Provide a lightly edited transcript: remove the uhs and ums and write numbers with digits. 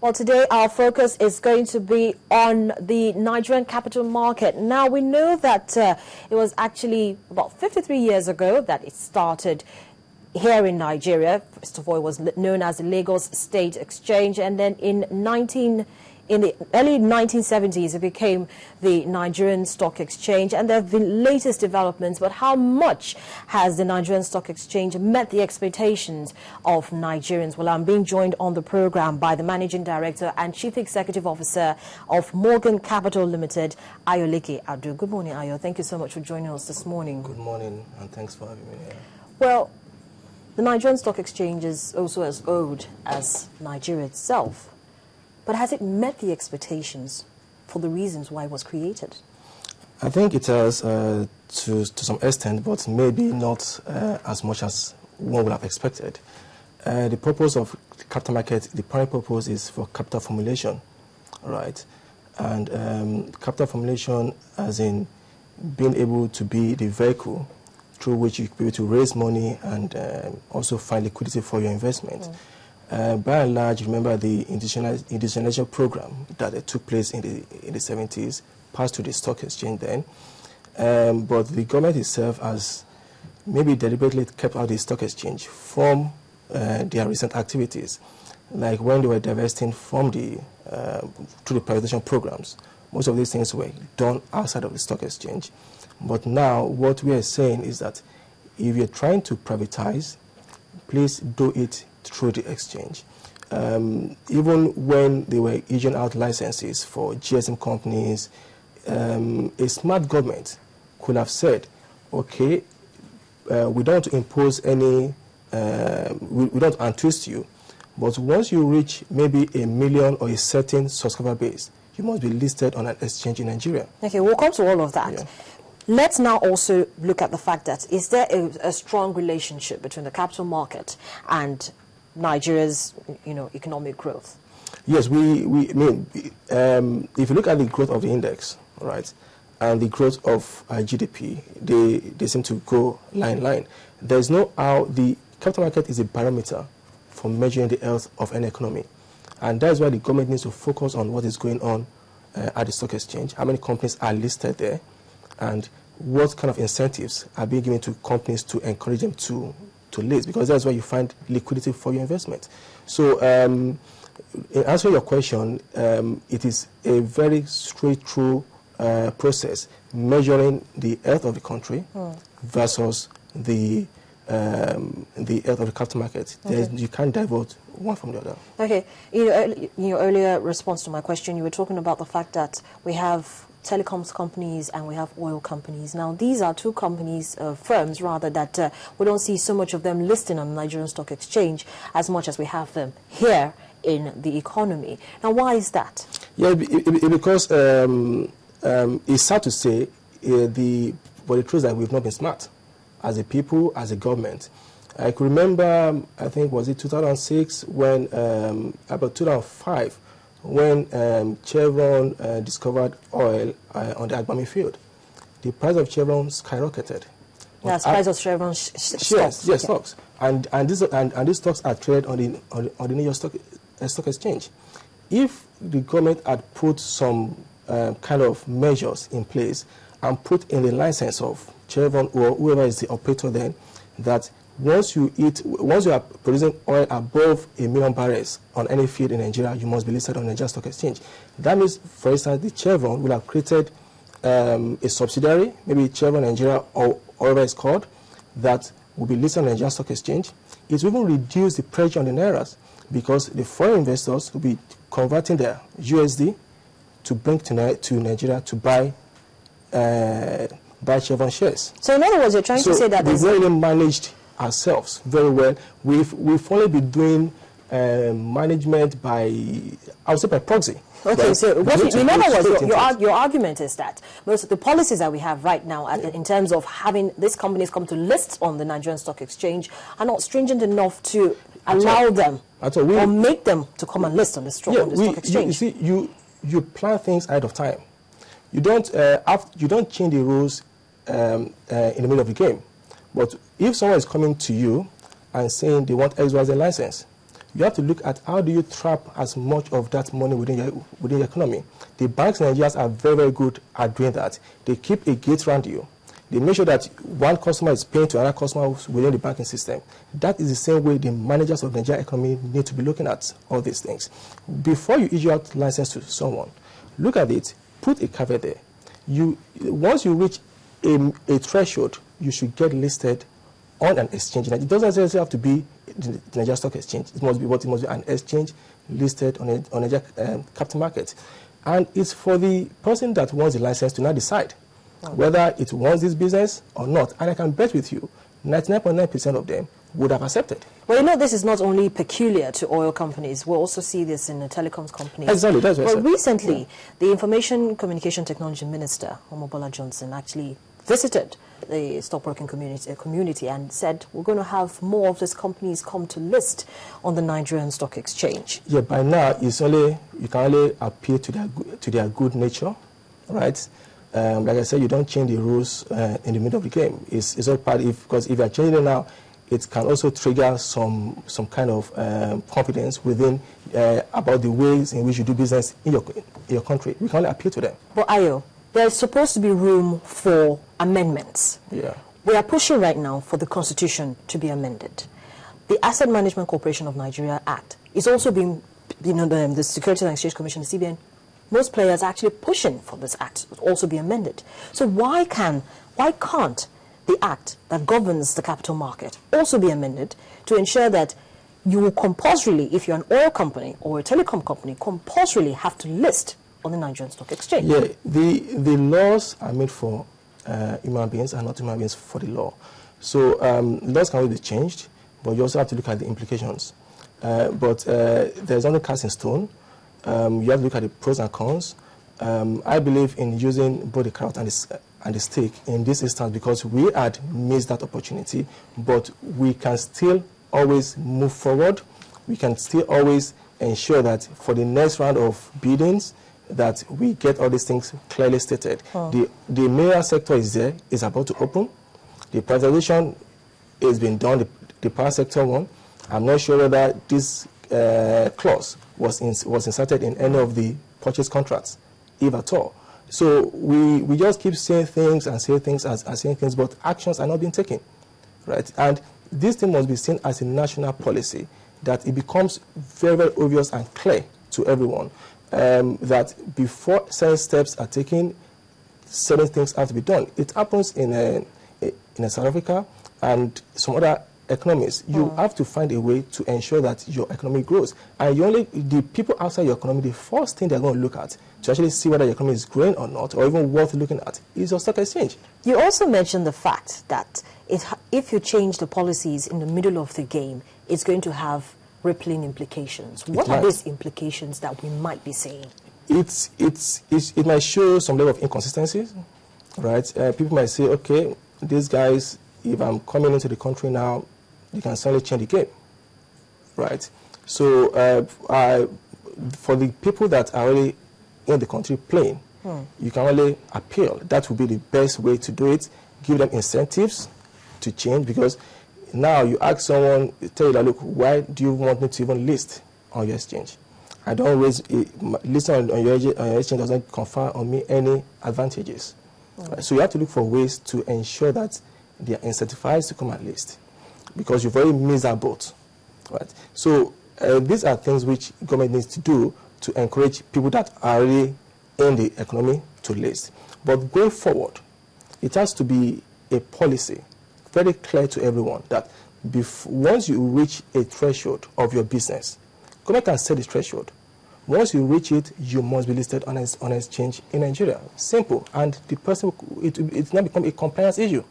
Well, today our focus is going to be on the Nigerian capital market. Now, we know that it was actually about 53 years ago that it started here in Nigeria. First of all, it was known as the Lagos State Exchange, and then in the early 1970s, it became the Nigerian Stock Exchange, and there have been latest developments. But how much has the Nigerian Stock Exchange met the expectations of Nigerians? Well, I'm being joined on the program by the Managing Director and Chief Executive Officer of Morgan Capital Limited, Ayoleke Adu. Good morning, Ayo. Thank you so much for joining us this morning. Good morning, and thanks for having me here. Well, the Nigerian Stock Exchange is also as old as Nigeria itself. But has it met the expectations for the reasons why it was created? I think it has to some extent, but maybe not as much as one would have expected. The purpose of the capital market, the primary purpose is for capital formulation, right? And capital formulation as in being able to be the vehicle through which you can be able to raise money and also find liquidity for your investment. By and large, remember the industrialization program that took place in the 70s, passed to the stock exchange then. But the government itself has maybe deliberately kept out the stock exchange from their recent activities, like when they were divesting from through the privatization programs. Most of these things were done outside of the stock exchange. But now what we are saying is that if you're trying to privatize, please do it through the exchange. Even when they were issuing out licenses for GSM companies, a smart government could have said, okay, we don't impose any, we don't untwist you, but once you reach maybe 1 million or a certain subscriber base, you must be listed on an exchange in Nigeria. Okay, we'll come to all of that. Yeah. Let's now also look at the fact that is there a strong relationship between the capital market and Nigeria's, economic growth? Yes, if you look at the growth of the index, right, and the growth of GDP, they seem to go line. There's no how the capital market is a parameter for measuring the health of an economy, and that's why the government needs to focus on what is going on at the stock exchange, how many companies are listed there, and what kind of incentives are being given to companies to encourage them to list, because that's where you find liquidity for your investment. So in answering your question, it is a very straight-through process measuring the health of the country versus the health of the capital market. Okay. You can't divert one from the other. Okay. In your earlier response to my question, you were talking about the fact that we have telecoms companies and we have oil companies. Now, these are two companies, firms rather, that we don't see so much of them listing on the Nigerian Stock Exchange as much as we have them here in the economy. Now, why is that? Yeah, because it's sad to say, but the truth is that we've not been smart as a people, as a government. I could remember, I think, was it 2006, when, about 2005, when Chevron discovered oil on the Agbami field. The price of Chevron skyrocketed. Yes, price of Chevron stocks. Yes, stocks. And these stocks are traded on the New York Stock Exchange. If the government had put some kind of measures in place and put in the license of Chevron or whoever is the operator then, that once you are producing oil above 1 million barrels on any field in Nigeria, you must be listed on the Nigerian Stock Exchange. That means, for instance, the Chevron will have created a subsidiary, maybe Chevron Nigeria or whatever it's called, that will be listed on the Nigerian Stock Exchange. It will even reduce the pressure on the Nairas, because the foreign investors will be converting their USD to bring to Nigeria to buy Chevron shares. So in other words, you're trying to say that we've really managed ourselves very well. We've only been doing management by, I would say, by proxy. Okay, right? So in other words, your argument is that most of the policies that we have right now, in terms of having these companies come to list on the Nigerian Stock Exchange, are not stringent enough to allow them or make them to come and list on the stock exchange. You see, you plan things ahead of time. You don't change the rules in the middle of the game. But if someone is coming to you and saying they want XYZ license, you have to look at how do you trap as much of that money within your economy. The banks in Nigeria are very, very good at doing that. They keep a gate around you. They make sure that one customer is paying to another customer within the banking system. That is the same way the managers of the Nigerian economy need to be looking at all these things. Before you issue out license to someone, look at it, put a caveat there. Once you reach a threshold, you should get listed on an exchange. It doesn't necessarily have to be the Nigeria Stock Exchange. It must be an exchange listed on a capital market. And it's for the person that wants the license to now decide whether it wants this business or not. And I can bet with you, 99.9% of them would have accepted. Well, you know, this is not only peculiar to oil companies. We'll also see this in the telecoms companies. Exactly, that's what I said. Recently, the Information Communication Technology Minister, Omobola Johnson, actually visited the stockbroking community and said, we're going to have more of these companies come to list on the Nigerian Stock Exchange. Yeah, by now, you can only appeal to their good nature, right? Like I said, you don't change the rules in the middle of the game. It's all part because if you are changing it now, it can also trigger some kind of confidence within about the ways in which you do business in your country. We can only appeal to them. But Ayo, there's supposed to be room for amendments. Yeah. We are pushing right now for the Constitution to be amended. The Asset Management Corporation of Nigeria Act is also being, the Securities and Exchange Commission, the CBN, most players are actually pushing for this act to also be amended. So why can't the act that governs the capital market also be amended to ensure that you will compulsorily, if you're an oil company or a telecom company, compulsorily have to list on the Nigerian Stock Exchange? Yeah, the laws are made for human beings and not human beings for the law. So laws can always be changed, but you also have to look at the implications. But there's only cast in stone. You have to look at the pros and cons. I believe in using both the carrot and the stick in this instance because we had missed that opportunity, but we can still always move forward. We can still always ensure that for the next round of biddings that we get all these things clearly stated. The mineral sector is about to open. The privatization has been done, the power sector one. I'm not sure whether this clause was inserted in any of the purchase contracts, if at all. So we just keep saying things and saying things and saying things, but actions are not being taken, right? And this thing must be seen as a national policy, that it becomes very, very obvious and clear to everyone that before certain steps are taken, certain things have to be done. It happens in South Africa and some other economies. You have to find a way to ensure that your economy grows. And the people outside your economy, the first thing they're going to look at to actually see whether your economy is growing or not, or even worth looking at, is your stock exchange. You also mentioned the fact that if you change the policies in the middle of the game, it's going to have rippling implications. What are these implications that we might be seeing? It might show some level of inconsistencies, right? People might say, okay, these guys, if I'm coming into the country now, you can suddenly change the game, right? So for the people that are already in the country playing, you can only appeal. That would be the best way to do it. Give them incentives to change, because now you ask someone, tell you that, look, why do you want me to even list on your exchange? I don't raise listing on your exchange doesn't confer on me any advantages. Right? So you have to look for ways to ensure that they are incentivized to come and list, because you've already missed that boat, right? So these are things which government needs to do to encourage people that are already in the economy to list. But going forward, it has to be a policy very clear to everyone that once you reach a threshold of your business, government can set the threshold. Once you reach it, you must be listed on an exchange in Nigeria. Simple. And the person, it now become a compliance issue.